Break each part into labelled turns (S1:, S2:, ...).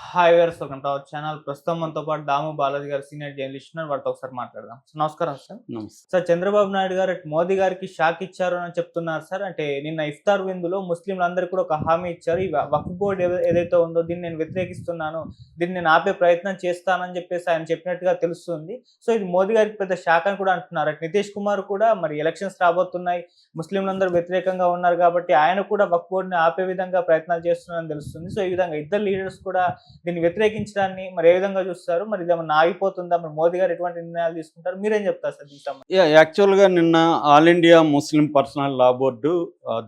S1: Hi viewers, welcome to our channel. ప్రస్తుతం మనతో పాటు దాము బాలాజీ గారు సీనియర్ జర్నలిస్ట్ ఉన్నారు. వారితో ఒకసారి మాట్లాడదాం. నమస్కారం సార్.
S2: నమస్తే.
S1: సార్, చంద్రబాబు నాయుడు గారు మోదీ గారికి షాక్ ఇచ్చారు అని చెప్తున్నారు సార్. అంటే నిన్న ఇఫ్తార్ విందులో ముస్లింలందరికీ కూడా ఒక హామీ ఇచ్చారు. ఈ వక్ఫ్ బోర్డు ఏదైతే ఉందో దీన్ని నేను వ్యతిరేకిస్తున్నాను, దీన్ని నేను ఆపే ప్రయత్నం చేస్తానని చెప్పేసి ఆయన చెప్పినట్టుగా తెలుస్తుంది. సో ఇది మోదీ గారికి పెద్ద షాక్ అని కూడా అంటున్నారు. అటు నితీష్ కుమార్ కూడా మరి ఎలక్షన్స్ రాబోతున్నాయి, ముస్లింలందరూ వ్యతిరేకంగా ఉన్నారు కాబట్టి ఆయన కూడా వక్ఫ్ బోర్డుని ఆపే విధంగా ప్రయత్నాలు చేస్తున్నారని తెలుస్తుంది. సో ఈ విధంగా ఇద్దరు లీడర్స్ కూడా దీన్ని వ్యతిరేకించడాన్ని మరి ఏ విధంగా చూస్తారు? మరి ఇదేమన్నా ఆగిపోతుందా? మరి మోదీ గారు ఎటువంటి నిర్ణయాలు తీసుకుంటారు? మీరేం చెప్తారు సార్ దీనికి సంబంధించి?
S2: యాక్చువల్గా నిన్న ఆల్ ఇండియా ముస్లిం పర్సనల్ లా బోర్డు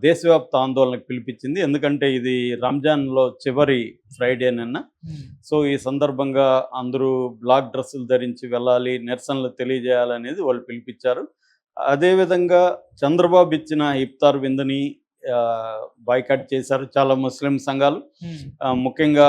S2: దేశవ్యాప్త ఆందోళనకు పిలిపించింది. ఎందుకంటే ఇది రంజాన్లో చివరి ఫ్రైడే నిన్న. సో ఈ సందర్భంగా అందరూ బ్లాక్ డ్రెస్సులు ధరించి వెళ్ళాలి, నిరసనలు తెలియజేయాలనేది వాళ్ళు పిలిపించారు. అదేవిధంగా చంద్రబాబు ఇచ్చిన ఇఫ్తార్ విందుని బాయ్కాట్ చేశారు చాలా ముస్లిం సంఘాలు. ముఖ్యంగా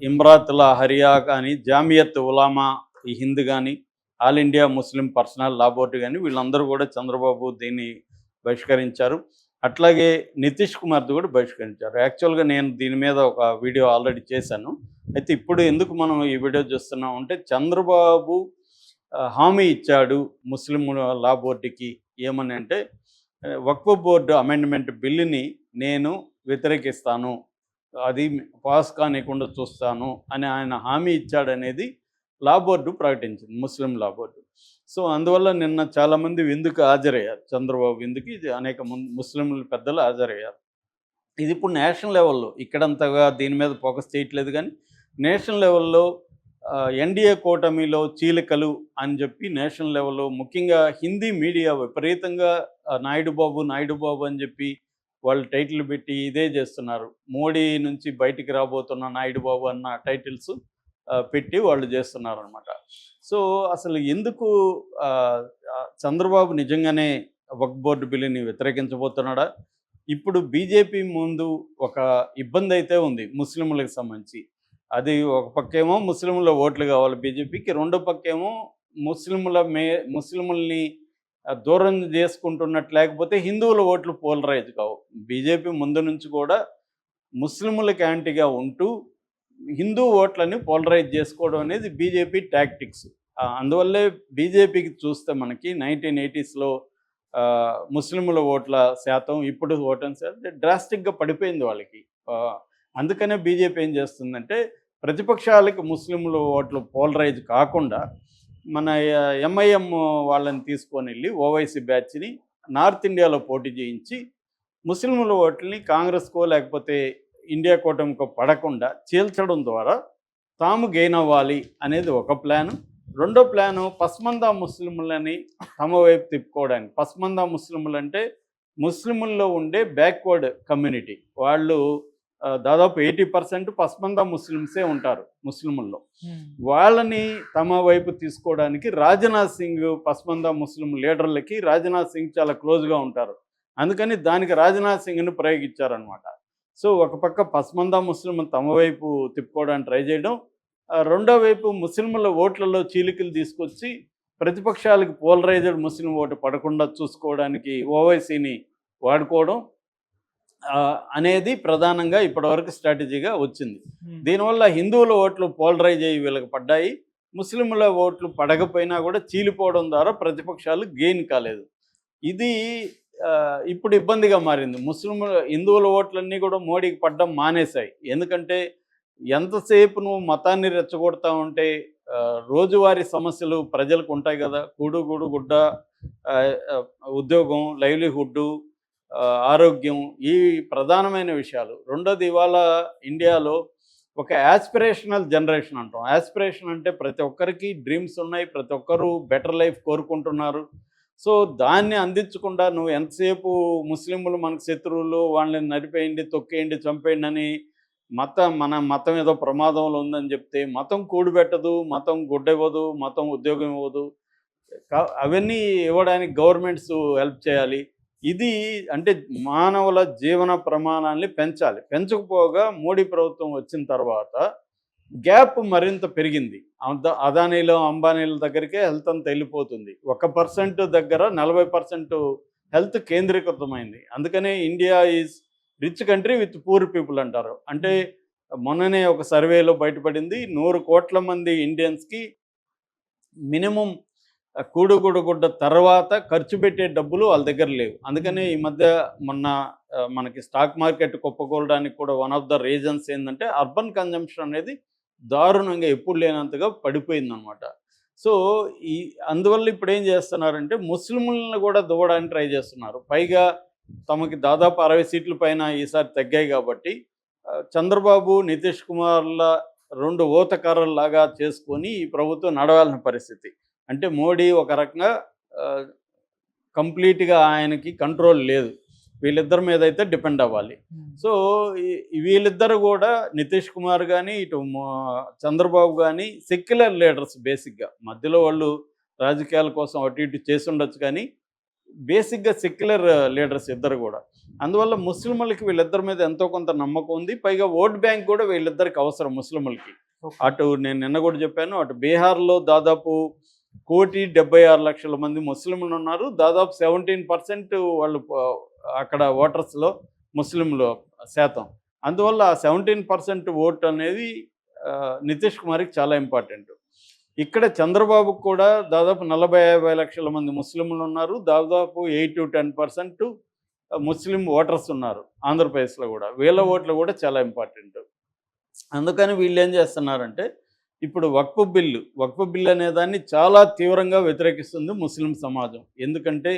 S2: ఇమ్రాతుల్లా హరియా కానీ, జామియత్ ఉలామా ఈ హింద్ కానీ, ఆల్ ఇండియా ముస్లిం పర్సనల్ లా బోర్డు కానీ వీళ్ళందరూ కూడా చంద్రబాబు దీన్ని బహిష్కరించారు. అట్లాగే నితీష్ కుమార్ది కూడా బహిష్కరించారు. యాక్చువల్గా నేను దీని మీద ఒక వీడియో ఆల్రెడీ చేశాను. అయితే ఇప్పుడు ఎందుకు మనం ఈ వీడియో చూస్తున్నాం అంటే, చంద్రబాబు హామీ ఇచ్చాడు ముస్లిం లా బోర్డుకి. ఏమని అంటే, వక్ఫ్ బోర్డు అమెండ్మెంట్ బిల్లుని నేను వ్యతిరేకిస్తాను, అది పాస్ కానికుండా చూస్తాను అని ఆయన హామీ ఇచ్చాడనేది లా బోర్డు ప్రకటించింది, ముస్లిం లా బోర్డు. సో అందువల్ల నిన్న చాలామంది విందుకు హాజరయ్యారు. చంద్రబాబు విందుకి అనేక ముస్లింలు పెద్దలు హాజరయ్యారు. ఇది ఇప్పుడు నేషనల్ లెవెల్లో, ఇక్కడంతగా దీని మీద ఫోకస్ చేయట్లేదు, కానీ నేషనల్ లెవెల్లో ఎన్డీఏ కూటమిలో చీలికలు అని చెప్పి నేషనల్ లెవెల్లో ముఖ్యంగా హిందీ మీడియా విపరీతంగా నాయుడు బాబు అని చెప్పి వాళ్ళు టైటిల్ పెట్టి ఇదే చేస్తున్నారు. మోడీ నుంచి బయటికి రాబోతున్న నాయుడు బాబు అన్న టైటిల్స్ పెట్టి వాళ్ళు చేస్తున్నారు అనమాట. సో అసలు ఎందుకు చంద్రబాబు నిజంగానే వక్ఫ్ బోర్డు బిల్లుని వ్యతిరేకించబోతున్నాడా? ఇప్పుడు బీజేపీ ముందు ఒక ఇబ్బంది అయితే ఉంది ముస్లింలకు సంబంధించి. అది ఒక పక్కేమో ముస్లింల ఓట్లు కావాలి బీజేపీకి, రెండో పక్కేమో ముస్లింలని దూరం చేసుకుంటున్నట్టు, లేకపోతే హిందువుల ఓట్లు పోలరైజ్ కావు. బీజేపీ ముందు నుంచి కూడా ముస్లింలకు యాంటీగా ఉంటూ హిందూ ఓట్లని పోలరైజ్ చేసుకోవడం అనేది బీజేపీ టాక్టిక్స్. అందువల్లే బీజేపీకి చూస్తే మనకి 1980స్లో ముస్లింల ఓట్ల శాతం, ఇప్పుడు ఓట్ల శాతం డ్రాస్టిక్గా పడిపోయింది వాళ్ళకి. అందుకనే బీజేపీ ఏం చేస్తుందంటే, ప్రతిపక్షాలకు ముస్లింల ఓట్లు పోలరైజ్ కాకుండా మన ఎంఐఎం వాళ్ళని తీసుకొని వెళ్ళి ఓవైసీ బ్యాచ్ని నార్త్ ఇండియాలో పోటీ చేయించి ముస్లింల ఓట్లని కాంగ్రెస్కో లేకపోతే ఇండియా కూటమికో పడకుండా చీల్చడం ద్వారా తాము గెయిన్ అవ్వాలి అనేది ఒక ప్లాను. రెండో ప్లాను పస్మందా ముస్లింలని తమ వైపు తిప్పుకోవడానికి. పస్మందా ముస్లింలు అంటే ముస్లింల్లో ఉండే బ్యాక్వర్డ్ కమ్యూనిటీ. వాళ్ళు దాదాపు 80% పస్మందా ముస్లిమ్సే ఉంటారు ముస్లింల్లో. వాళ్ళని తమ వైపు తీసుకోవడానికి రాజ్నాథ్ సింగ్, పస్మందా ముస్లిం లీడర్లకి రాజ్నాథ్ సింగ్ చాలా క్లోజ్గా ఉంటారు. అందుకని దానికి రాజ్నాథ్ సింగ్ని ప్రయోగించారనమాట. సో ఒక పక్క పస్మందా ముస్లిం తమ వైపు తిప్పుకోవడానికి ట్రై చేయడం, రెండో వైపు ముస్లింల ఓట్లలో చీలికలు తీసుకొచ్చి ప్రతిపక్షాలకు పోలరైజ్డ్ ముస్లిం ఓటు పడకుండా చూసుకోవడానికి ఓవైసీని వాడుకోవడం అనేది ప్రధానంగా ఇప్పటివరకు స్ట్రాటజీగా వచ్చింది. దీనివల్ల హిందువుల ఓట్లు పోలరైజ్ అయ్యి వీళ్ళకి పడ్డాయి, ముస్లింల ఓట్లు పడకపోయినా కూడా చీలిపోవడం ద్వారా ప్రతిపక్షాలు గెయిన్ కాలేదు. ఇది ఇప్పుడు ఇబ్బందిగా మారింది. హిందువుల ఓట్లన్నీ కూడా మోడీకి పడ్డం మానేశాయి. ఎందుకంటే ఎంతసేపు నువ్వు మతాన్ని రెచ్చగొడతా ఉంటే రోజువారీ సమస్యలు ప్రజలకు ఉంటాయి కదా, కూడు గుడ్డ, ఉద్యోగం, లైవ్లీహుడ్, ఆరోగ్యం, ఈ ప్రధానమైన విషయాలు. రెండోది, ఇవాళ ఇండియాలో ఒక యాస్పిరేషనల్ జనరేషన్ అంటాం. యాస్పిరేషన్ అంటే ప్రతి ఒక్కరికి డ్రీమ్స్ ఉన్నాయి, ప్రతి ఒక్కరూ బెటర్ లైఫ్ కోరుకుంటున్నారు. సో దాన్ని అందించకుండా నువ్వు ఎంతసేపు ముస్లింలు మనకు శత్రువులు, వాళ్ళని నడిపేయండి, తొక్కేయండి, చంపేయండి అని మన మతం ఏదో ప్రమాదంలో ఉందని చెప్తే, మతం కూడిపెట్టదు, మతం గుడ్డ ఇవ్వదు, మతం ఉద్యోగం ఇవ్వదు, అవన్నీ ఇవ్వడానికి గవర్నమెంట్స్ హెల్ప్ చేయాలి. ఇది అంటే మానవుల జీవన ప్రమాణాన్ని పెంచాలి. పెంచకపోగా మోడీ ప్రభుత్వం వచ్చిన తర్వాత గ్యాప్ మరింత పెరిగింది. అదానీలో, అంబానీల దగ్గరికే హెల్త్ అంతా వెళ్ళిపోతుంది. 1% దగ్గర 40% హెల్త్ కేంద్రీకృతమైంది. అందుకనే India is rich country with poor people అంటారు. అంటే మొన్ననే ఒక సర్వేలో బయటపడింది 100 కోట్ల మంది ఇండియన్స్కి మినిమం కూడుగుడ్డ తర్వాత ఖర్చు పెట్టే డబ్బులు వాళ్ళ దగ్గర లేవు. అందుకనే ఈ మధ్య మొన్న మనకి స్టాక్ మార్కెట్ కుప్పకూలడానికి కూడా వన్ ఆఫ్ ద రీజన్స్ ఏంటంటే అర్బన్ కన్జంప్షన్ అనేది దారుణంగా ఎప్పుడు లేనంతగా పడిపోయిందనమాట. సో ఈ అందువల్ల ఇప్పుడు ఏం చేస్తున్నారంటే ముస్లింలను కూడా దువ్వడానికి ట్రై చేస్తున్నారు. పైగా తమకి దాదాపు 60 సీట్ల పైన ఈసారి తగ్గాయి కాబట్టి చంద్రబాబు, నితీష్ కుమార్ల 2 ఊతకర్రల్లాగా చేసుకొని ఈ ప్రభుత్వం నడవాల్సిన పరిస్థితి. అంటే మోడీ ఒక రకంగా కంప్లీట్గా ఆయనకి కంట్రోల్ లేదు. వీళ్ళిద్దరి మీద అయితే డిపెండ్ అవ్వాలి. సో వీళ్ళిద్దరు కూడా నితీష్ కుమార్ కానీ ఇటు చంద్రబాబు కానీ సెక్యులర్ లీడర్స్. బేసిక్గా మధ్యలో వాళ్ళు రాజకీయాల కోసం అటు ఇటు చేసి ఉండొచ్చు, కానీ బేసిక్గా సెక్యులర్ లీడర్స్ ఇద్దరు కూడా. అందువల్ల ముస్లింలకి వీళ్ళిద్దరి మీద ఎంతో కొంత నమ్మకం ఉంది. పైగా ఓట్ బ్యాంక్ కూడా వీళ్ళిద్దరికి అవసరం ముస్లింలకి. అటు నేను నిన్న కూడా చెప్పాను, అటు బీహార్లో దాదాపు 1,76,00,000 మంది ముస్లింలు ఉన్నారు. దాదాపు 17% వాళ్ళు అక్కడ ఓటర్స్లో ముస్లింలు శాతం. అందువల్ల ఆ 17% ఓట్ అనేది నితీష్ కుమార్కి చాలా ఇంపార్టెంట్. ఇక్కడ చంద్రబాబుకు కూడా దాదాపు 40-50 లక్షల మంది ముస్లింలు ఉన్నారు. దాదాపు 8-10% ముస్లిం ఓటర్స్ ఉన్నారు ఆంధ్రప్రదేశ్లో కూడా. వీళ్ళ ఓట్లు కూడా చాలా ఇంపార్టెంట్. అందుకని వీళ్ళు ఏం చేస్తున్నారంటే ఇప్పుడు వక్ఫ్ బిల్లు అనే దాన్ని చాలా తీవ్రంగా వ్యతిరేకిస్తుంది ముస్లిం సమాజం. ఎందుకంటే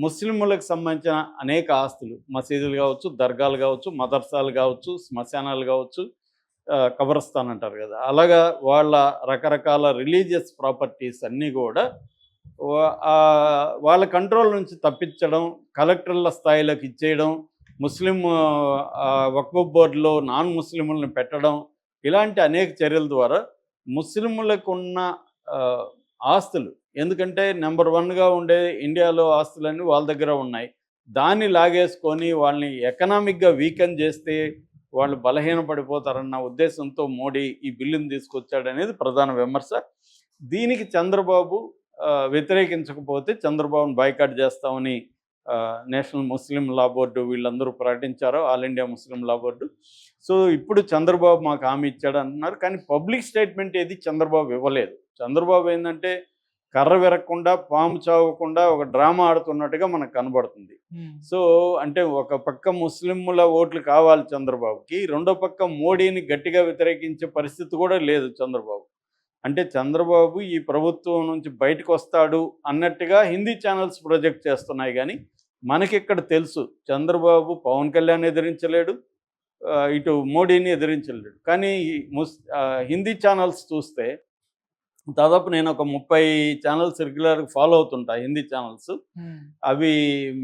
S2: ముస్లింలకు సంబంధించిన అనేక ఆస్తులు, మసీదులు కావచ్చు, దర్గాలు కావచ్చు, మదర్సాలు కావచ్చు, శ్మశానాలు కావచ్చు, కబరస్థాన్ అంటారు కదా, అలాగా వాళ్ళ రకరకాల రిలీజియస్ ప్రాపర్టీస్ అన్నీ కూడా వాళ్ళ కంట్రోల్ నుంచి తప్పించడం, కలెక్టర్ల స్థాయిలోకి ఇచ్చేయడం, ముస్లిం వక్ఫ్ బోర్డులో నాన్ ముస్లింలను పెట్టడం, ఇలాంటి అనేక చర్యల ద్వారా ముస్లింలకు ఉన్న ఆస్తులు, ఎందుకంటే నెంబర్ 1గా ఉండే ఇండియాలో ఆస్తులన్నీ వాళ్ళ దగ్గర ఉన్నాయి, దాన్ని లాగేసుకొని వాళ్ళని ఎకనామిక్గా వీకెన్ చేస్తే వాళ్ళు బలహీనపడిపోతారన్న ఉద్దేశంతో మోడీ ఈ బిల్లును తీసుకొచ్చాడనేది ప్రధాన విమర్శ. దీనికి చంద్రబాబు వ్యతిరేకించకపోతే చంద్రబాబును బాయ్కాట్ చేస్తామని నేషనల్ ముస్లిం లా బోర్డు వీళ్ళందరూ ప్రకటించారు, ఆల్ ఇండియా ముస్లిం లా బోర్డు. సో ఇప్పుడు చంద్రబాబు మాకు హామీ ఇచ్చాడు అంటున్నారు, కానీ పబ్లిక్ స్టేట్మెంట్ ఏది చంద్రబాబు ఇవ్వలేదు. చంద్రబాబు ఏంటంటే కర్ర విరగకుండా, పాము చావకుండా ఒక డ్రామా ఆడుతున్నట్టుగా మనకు కనబడుతుంది. సో అంటే ఒక పక్క ముస్లింల ఓట్లు కావాలి చంద్రబాబుకి, రెండో పక్క మోడీని గట్టిగా వ్యతిరేకించే పరిస్థితి కూడా లేదు చంద్రబాబు. అంటే చంద్రబాబు ఈ ప్రభుత్వం నుంచి బయటకు వస్తాడు అన్నట్టుగా హిందీ ఛానల్స్ ప్రొజెక్ట్ చేస్తున్నాయి, కానీ మనకిక్కడ తెలుసు చంద్రబాబు పవన్ కళ్యాణ్ ఎదిరించలేడు, ఇటు మోడీని ఎదిరించలేడు. కానీ హిందీ ఛానల్స్ చూస్తే దాదాపు నేను ఒక 30 ఛానల్స్ రెగ్యులర్గా ఫాలో అవుతుంటా హిందీ ఛానల్స్. అవి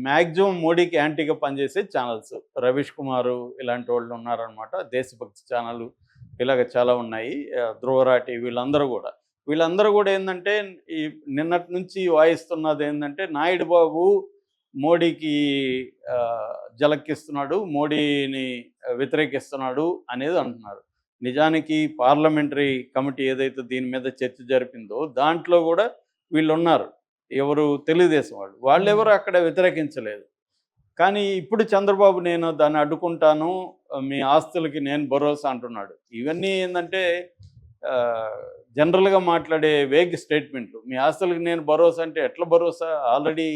S2: మ్యాక్సిమం మోడీకి యాంటీగా పనిచేసే ఛానల్స్. రవీష్ కుమారు ఇలాంటి వాళ్ళు ఉన్నారనమాట, దేశభక్తి ఛానల్ ఇలాగ చాలా ఉన్నాయి, ధ్రువరాటి, వీళ్ళందరూ కూడా ఏంటంటే ఈ నిన్నటి నుంచి వాయిస్తున్నది ఏంటంటే నాయుడు బాబు మోడీకి జలక్కిస్తున్నాడు, మోడీని వ్యతిరేకిస్తున్నాడు అనేది అంటున్నారు. నిజానికి పార్లమెంటరీ కమిటీ ఏదైతే దీని మీద చర్చ జరిపిందో దాంట్లో కూడా వీళ్ళు ఉన్నారు, ఎవరు తెలుగుదేశం వాళ్ళు ఎవరు అక్కడ వ్యతిరేకించలేదు. కానీ ఇప్పుడు చంద్రబాబు నేను దాన్ని అడ్డుకుంటాను, మీ ఆస్తులకి నేను భరోసా అంటున్నాడు. ఇవన్నీ ఏంటంటే జనరల్గా మాట్లాడే వేగ్ స్టేట్మెంట్లు. మీ ఆస్తులకి నేను భరోసా అంటే ఎట్లా భరోసా? ఆల్రెడీ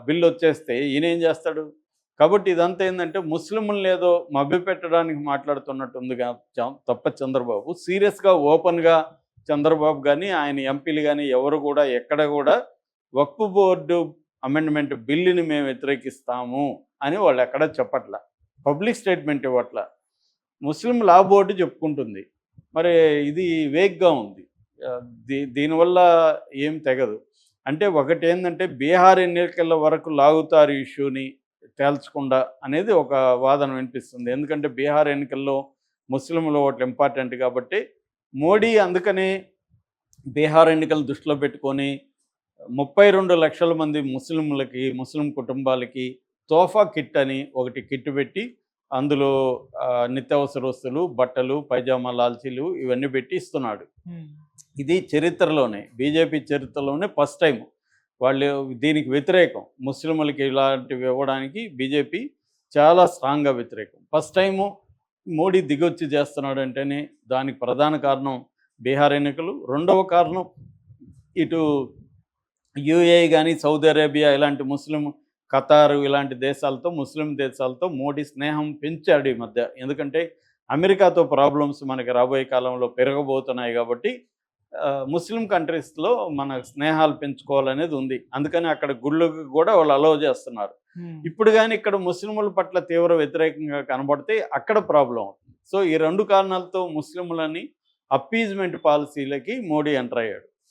S2: బిల్లు వచ్చేస్తే ఈయన ఏం చేస్తాడు? కాబట్టి ఇదంతా ఏంటంటే ముస్లింలను ఏదో మభ్యపెట్టడానికి మాట్లాడుతున్నట్టుందిగా తప్ప చంద్రబాబు సీరియస్గా ఓపెన్గా చంద్రబాబు కానీ ఆయన ఎంపీలు కానీ ఎవరు కూడా ఎక్కడ కూడా వక్ఫ్ బోర్డు అమెండ్మెంట్ బిల్లుని మేము వ్యతిరేకిస్తాము అని వాళ్ళు ఎక్కడ చెప్పట్ల, పబ్లిక్ స్టేట్మెంట్ ఇవ్వట్ల. ముస్లిం లా బోర్డు చెప్పుకుంటుంది, మరి ఇది వేగ్గా ఉంది. దీనివల్ల ఏం తెగదు. అంటే ఒకటి ఏంటంటే బీహార్ ఎన్నికల వరకు లాగుతారు ఇష్యూని తేల్చకుండా అనేది ఒక వాదన వినిపిస్తుంది. ఎందుకంటే బీహార్ ఎన్నికల్లో ముస్లింల ఓట్లు ఇంపార్టెంట్ కాబట్టి మోడీ అందుకనే బీహార్ ఎన్నికలు దృష్టిలో పెట్టుకొని 32 లక్షల మంది ముస్లిం కుటుంబాలకి తోఫా కిట్ అని ఒకటి కిట్ పెట్టి అందులో నిత్యావసర వస్తువులు, బట్టలు, పైజామా, లాల్చీలు ఇవన్నీ పెట్టి ఇస్తున్నాడు. ఇది చరిత్రలోనే, బీజేపీ చరిత్రలోనే ఫస్ట్ టైం. వాళ్ళు దీనికి వ్యతిరేకం, ముస్లింలకి ఇలాంటివి ఇవ్వడానికి బీజేపీ చాలా స్ట్రాంగ్గా వ్యతిరేకం. ఫస్ట్ టైము మోడీ దిగొచ్చి చేస్తున్నాడు అంటేనే దానికి ప్రధాన కారణం బీహార్ ఎన్నికలు. రెండవ కారణం ఇటు యూఏఈ కానీ, సౌదీ అరేబియా ఇలాంటి ముస్లిం, ఖతారు ఇలాంటి దేశాలతో, ముస్లిం దేశాలతో మోడీ స్నేహం పెంచాడు ఈ మధ్య. ఎందుకంటే అమెరికాతో ప్రాబ్లమ్స్ మనకి రాబోయే కాలంలో పెరగబోతున్నాయి కాబట్టి ముస్లిం కంట్రీస్లో మన స్నేహాలు పెంచుకోవాలనేది ఉంది. అందుకని అక్కడ గుళ్ళకు కూడా వాళ్ళు అలౌ చేస్తున్నారు. ఇప్పుడు కానీ ఇక్కడ ముస్లింల పట్ల తీవ్ర వ్యతిరేకంగా కనబడితే అక్కడ ప్రాబ్లం అవుతుంది. సో ఈ రెండు కారణాలతో ముస్లింలని అప్పీజ్మెంట్ పాలసీలకి మోడీ ఎంటర్ అయ్యాడు.